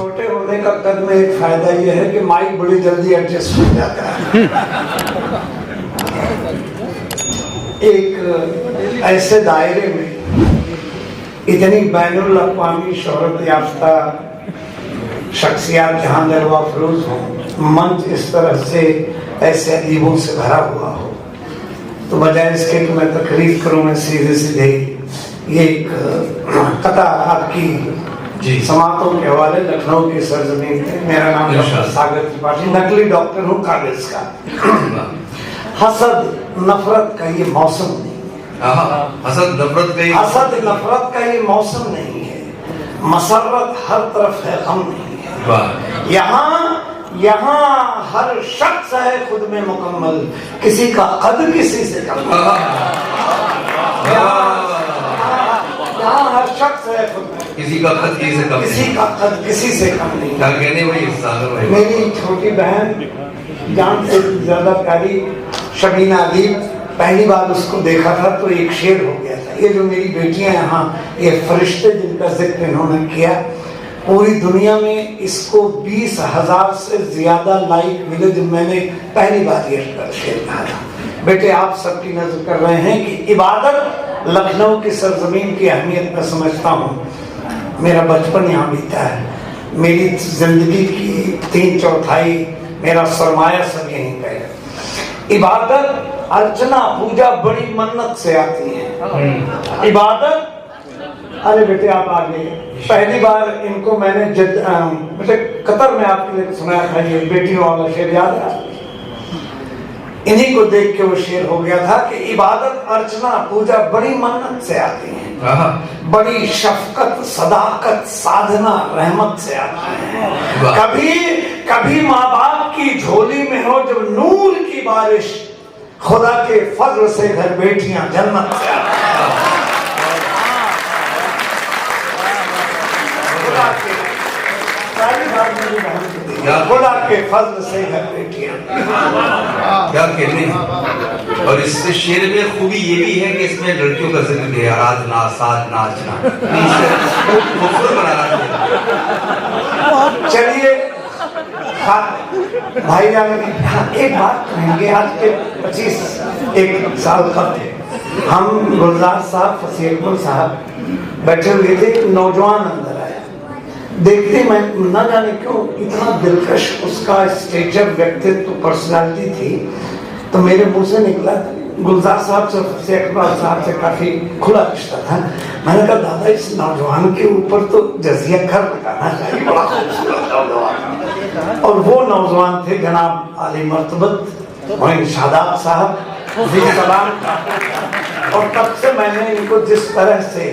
छोटे होने का कद में एक फायदा यह है कि माइक बड़ी जल्दी एडजस्ट हो जाता है। एक ऐसे दायरे में इतनी बैनुल अक़वामी शोहरत याफ्ता शख्सियत जहाँ दरवा फरोज हो, मंच इस तरह से ऐसे अदीबों से भरा हुआ हो, तो बजाय इसके कि मैं तकरीर करूँ, मैं सीधे सीधे ये एक कथा आपकी समातों के हवाले लखनऊ की सरजमीन पे। मेरा नाम डॉक्टर सागर त्रिपाठी, नकली डॉक्टर हूँ कागज का। हसद नफरत का ये मौसम नहीं है, हसद नफरत का ये मौसम नहीं है, मसरत हर तरफ है, गम नहीं है। यहाँ हर शख्स है खुद में मुकम्मल, किसी का कद किसी से कम नहीं। यहाँ हर शख्स है खुद में, किसी का कद किसी से कम नहीं। क्या कहने भाई, मेरी छोटी बहन जान से ज्यादा प्यारी शबीना अदीब, पहली बार उसको देखा था तो एक शेर हो गया था। ये जो मेरी बेटियां यहाँ, ये फरिश्ते जिनका जिक्र इन्होंने किया, पूरी दुनिया में इसको 20,000 से ज्यादा लाइक मिले जब मैंने पहली बार ये शेर कहा था। बेटे आप सबकी नजर कर रहे हैं कि इबादत लखनऊ की सरजमीन की अहमियत मैं समझता हूँ। मेरा बचपन यहाँ बीता है, मेरी जिंदगी की 3/4 मेरा सरमाया सब यहीं पे है। इबादत अर्चना पूजा बड़ी मन्नत से आती है। इबादत, अरे बेटे आप आ गए। पहली बार इनको मैंने कतर में आपके लिए सुनाया था, ये बेटियों वाला शेर याद है? इन्हीं को देख के वो शेर हो गया था कि इबादत अर्चना पूजा बड़ी मन्नत से आती है, बड़ी शफकत सदाकत साधना रहमत से आती है। कभी माँ बाप की झोली में हो जब नूर की बारिश, खुदा के फजल से घर बेटियां जन्नत से आती हैं। खुदा के फजल से घर बेटियां, क्या कहने। और इस शेर में खूबी ये भी है कि इसमें लड़कियों का जिक्र है, आराधना साधना चलिए भाई जान, एक बात कहेंगे। आज के 25 साल कब हम गुलजार साहब, फसीकुल साहब बैठे हुए थे, एक नौजवान अंदर आया। देखते मैं न जाने क्यों इतना दिलकश उसका स्टेचर, व्यक्तित्व, पर्सनालिटी थी, तो मेरे मुंह से निकला गुलजार साहब से, फसीकुल साहब से काफी खुला रिश्ता था। मैंने कहा दादा इस नौजवान के ऊपर तो जजिया कर लगाना चाहिए, बड़ा खूबसूरत नौजवान। और वो नौजवान थे जनाब आली मर्तबत मोइन शादाब साहब जी सलाम। और तब से मैंने इनको जिस तरह से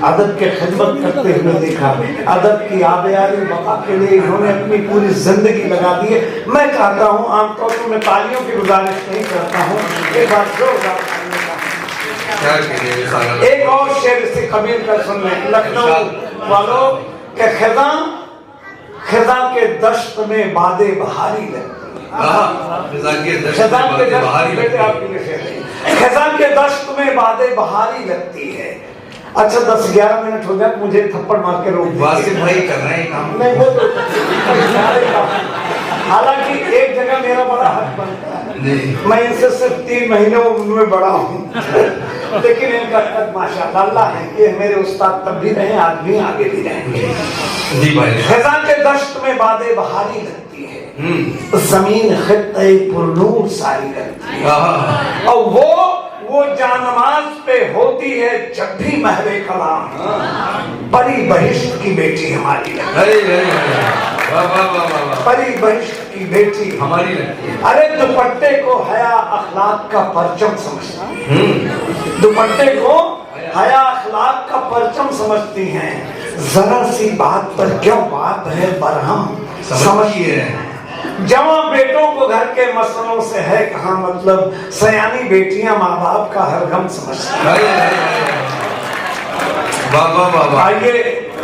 अदब के खिदमत करते हुए देखा, अदब की आबयारी बका के लिए इन्होंने अपनी पूरी जिंदगी लगा दी है। मैं चाहता हूँ, आमतौर पर मैं तालियों की गुजारिश नहीं करता हूँ, एक बार जोरदार एक और शेर से कबीर का सुन लें। लखनऊ वालों के खिजा के दश्त में बादे बहारी लगती है, खिजा के दश्त में बादे बहारी लगती है। अच्छा 10-11 मिनट हो गया, मुझे थप्पड़ मार के रोक भाई कर रहे हैं काम नहीं, वो तो हालांकि एक जगह मेरा बड़ा हक बनता है, मैं इनसे सिर्फ 3 महीने उनमें बड़ा हूँ, लेकिन इनका हक माशाअल्लाह अल्लाह है कि मेरे उस्ताद तब भी रहे, आज भी आगे भी रहेंगे। जी भाई। खिजा के दश्त में बादे बहारी लगती है, जमीन खित्ते पुरनूर सारी लगती है, और वो जानमाज पे होती है जब भी महरे कलाम, परी बहिश्त की बेटी हमारी लगती है, परी बहिश्त की बेटी हमारी लगती है। अरे दुपट्टे को हया अखलाक का परचम समझती है, दुपट्टे को हया अखलाक का परचम समझती हैं। जरा सी बात पर क्यों बात है बरहम समझती है। जवां बेटों को घर के मसलों से है कहाँ मतलब, सयानी बेटियां माँ बाप का हर गम समझती हैं। आइए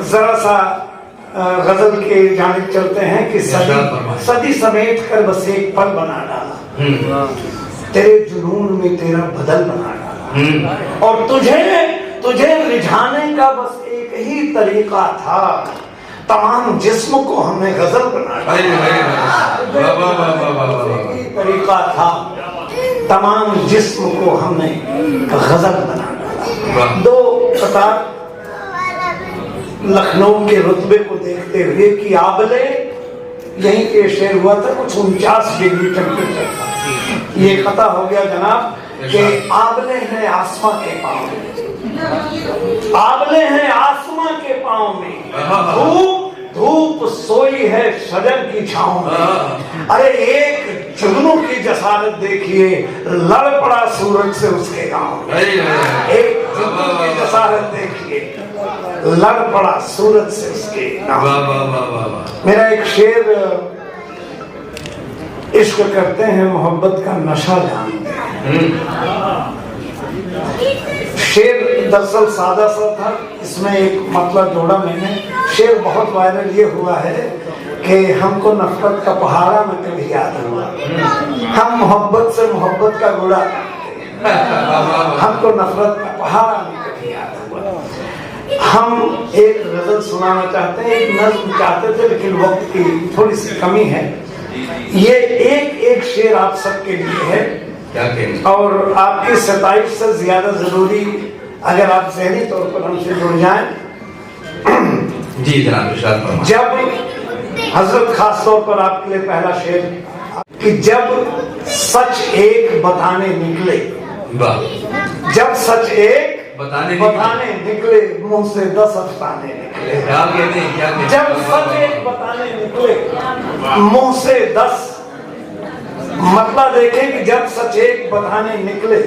जरा सा गजल के जानिब चलते हैं कि सदी समेट कर बस एक पल बना डाला, तेरे जुनून में तेरा बदल बना डाला, और तुझे रिझाने का बस एक ही तरीका था, तमाम जिस्म को हमने गजल बना डाला। तरीका था, तमाम जिस्म को हमने गजल बना डाला। दो कतार लखनऊ के रुतबे को देखते हुए कि आबले यहीं पे शेर हुआ था, कुछ 49 डिग्री टेम्परेचर था। ये खता हो गया जनाब कि आबले हैं आसमां के पांव में, आबले हैं आसमां के पांव में, धूप धूप सोई है शजर की छांव में। अरे एक जुगनू की जसारत देखिए, लड़ पड़ा सूरज से उसके गांव में। एक जुगनू की जसारत देखिए, लड़ पड़ा सूरज से उसके गांव में। मेरा एक शेर, इश्क करते हैं मोहब्बत का नशा जानते हैं। शेर दरअसल सादा सा था, इसमें एक मतलब जोड़ा मैंने। शेर बहुत वायरल ये हुआ है कि हमको नफरत का पहाड़ा में कभी याद हुआ, हम मोहब्बत से मोहब्बत का घोड़ा करते हैं, हमको नफरत का पहाड़ा में कभी याद हुआ। हम एक गजल सुनाना चाहते हैं, एक नज्म चाहते थे, लेकिन वक्त की थोड़ी सी कमी है। ये एक एक शेर आप सबके लिए है, और आपकी 27 से ज्यादा जरूरी, अगर आप ज़हनी तौर पर हमसे जुड़ जाएं। जी जनाब। जब हजरत खास तौर पर आपके लिए पहला शेर कि जब सच एक बताने निकले, जब सच एक बताने निकले, मुंह से 10 अफसाने निकले। क्या कहते हैं, क्या कहते हैं? जब सच एक बताने निकले, मुंह से 10, मतलब देखें कि जब सच एक बताने निकले,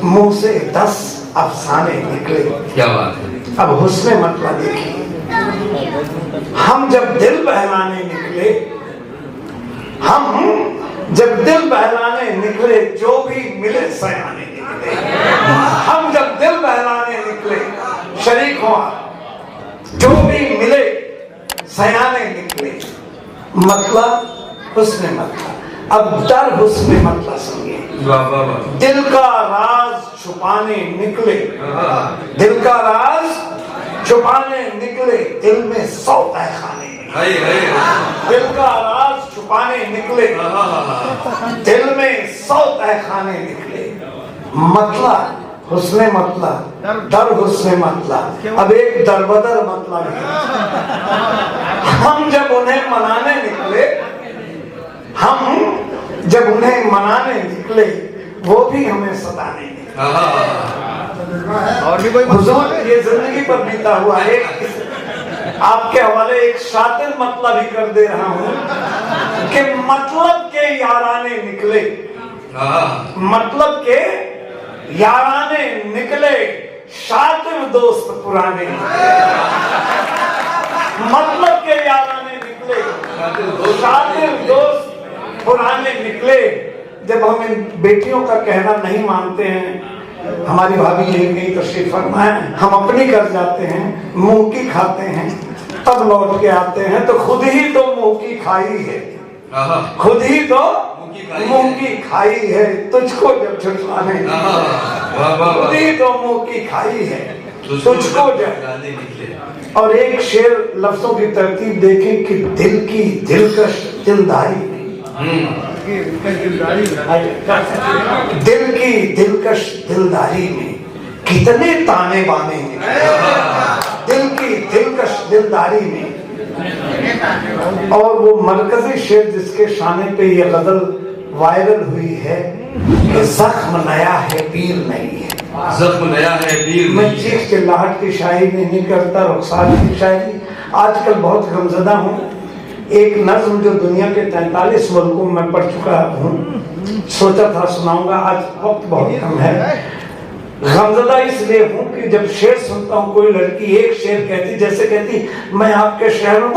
मुंह से 10 अफसाने निकले। क्या बात है। अब हुस्ने मतलब देखिए, हम जब दिल बहलाने निकले, हम जब दिल बहलाने निकले, जो भी मिले सयाने निकले। हम जब दिल बहलाने निकले, शरीक हो जो भी मिले सयाने निकले। मतलब हुस्ने मतलब। अब दर हुस्ने मतलब सुनिए। दिल का राज छुपाने निकले, दिल का राज छुपाने निकले, दिल में 100 तहखाने निकले। दिल का राज छुपाने निकले, दिल में 100 तहखाने निकले। मतलब हुस्ने मतलब, दर हुस्ने मतलब। अब एक दरबदर मतलब है। हम जब उन्हें मनाने निकले, हम जब उन्हें मनाने निकले, वो भी हमें सताने निकले। और भी कोई हुजूर ये जिंदगी पर बीता हुआ है। आपके हवाले एक शातिर मतलब ही कर दे रहा हूँ कि मतलब के याराने निकले, मतलब के याराने निकले, शातिर दोस्त पुराने निकले। मतलब के याराने निकले, शातिर दोस्त पुराने निकले। जब हम इन बेटियों का कहना नहीं मानते हैं, हमारी भाभी यही कहीं तशरीफ फरमाए, हम अपनी कर जाते हैं, मुंह की खाते हैं, तब लौट के आते हैं तो खुद ही तो मुंह की खाई है, खुद ही तो मुंह की खाई है। तुझको जब छुटलाने, खुद ही तो मुंह की खाई है, तुझको जब। और एक शेर लफ्जों की तरतीब देखें कि दिल की दिलकश दिलदारी, दिल की दिलकश दिलदारी में कितने ताने बाने निकले, दिल की दिलकश दिलदारी में। और वो मरकजी शेर जिसके शाने पे ये गजल वायरल हुई है कि जख्म नया है पीर नहीं है, जख्म नया है पीर। मैं चीख चिल्लाहट की शायरी नहीं करता, रुखसार की शायरी। आजकल बहुत गमजदा हूँ। एक नज्म जो दुनिया के 43 मुल्कों में पढ़ चुका हूँ, सोचा था सुनाऊंगा, आज वक्त बहुत कम है। गमजदा इसलिए हूँ कि जब शेर सुनता हूँ, कोई लड़की एक शेर कहती, जैसे कहती मैं आपके शहर में,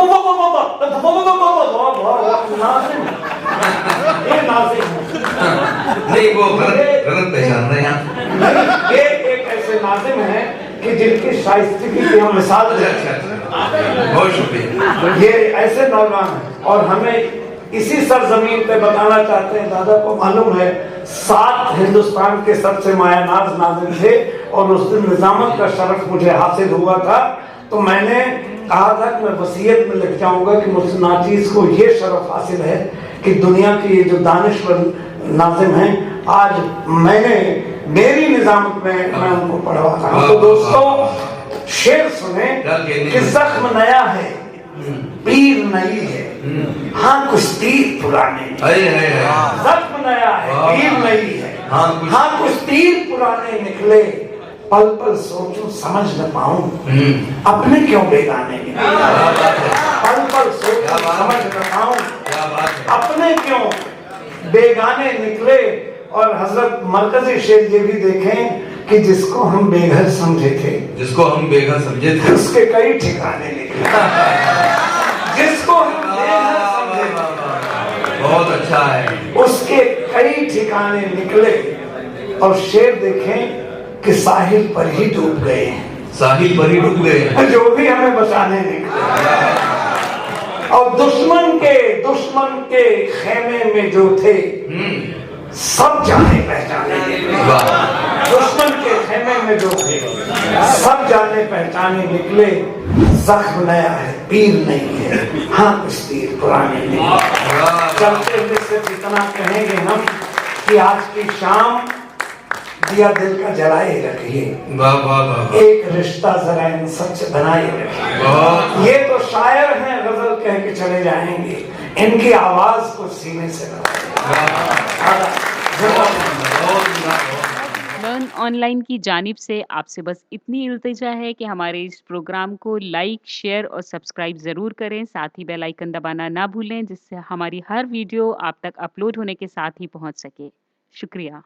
नहीं वो गलत पहचान रहे हैं। ये एक ऐसे नाज़िम है कि जिनकी शाइस्तगी की हम मिसाल दे। बहुत शुक्रिया। ये ऐसे नौजवान हैं और हमें इसी सरजमीन पे बताना चाहते हैं। दादा को मालूम है 7 हिंदुस्तान के सबसे मायानाज नाज़िम थे और उस दिन निजामत का शरफ मुझे हासिल हुआ था। तो मैंने कहा था कि मैं वसीयत में लिख जाऊंगा कि मुझसे नाचीज को ये शरफ हासिल है कि दुनिया के ये जो दानिश्वर नाजिम हैं, आज मैंने मेरी निजामत में मैं उनको पढ़वा रहा हूं। तो दोस्तों शेर सुने कि जख्म नया है, पीर नई है, हाँ कुछ तीर पुराने, जख्म नया है, पीर नई है, हाँ कुछ तीर पुराने निकले, पल पल सोचूं समझ न पाऊं, अपने क्यों बेगाने निकले, पल पल सोचूं समझ न पाऊं, अपने क्यों बेगाने निकले। और हजरत मरकजी शेर ये भी देखें कि जिसको हम बेघर समझे थे, उसके कई ठिकाने निकले, जिसको हम बेघर समझे थे, बहुत अच्छा है, उसके कई ठिकाने निकले। और शेर देखें कि साहिल पर ही डूब गए हैं, साहिल पर ही डूब गए जो भी हमें बचाने निकले। और दुश्मन के खेमे में जो थे, सब जाने पहचाने निकले। दुश्मन के खेमे में जो थे, सब जाने पहचाने निकले। जख्म नया है, पीर नहीं है, हाँ कुछ तीर पुराने निकले। चलते हुए सिर्फ इतना कहेंगे हम कि आज की शाम दिया दिल का जलाए रखिए, एक रिश्ता जरा इन सच बनाए रखिए। ये तो शायर हैं, गजल कह के चले जाएंगे, इनकी आवाज को सीने से लर्न ऑनलाइन की जानिब से आपसे बस इतनी इल्तिजा है कि हमारे इस प्रोग्राम को लाइक, शेयर और सब्सक्राइब ज़रूर करें। साथ ही बेल आइकन दबाना ना भूलें, जिससे हमारी हर वीडियो आप तक अपलोड होने के साथ ही पहुंच सके। शुक्रिया।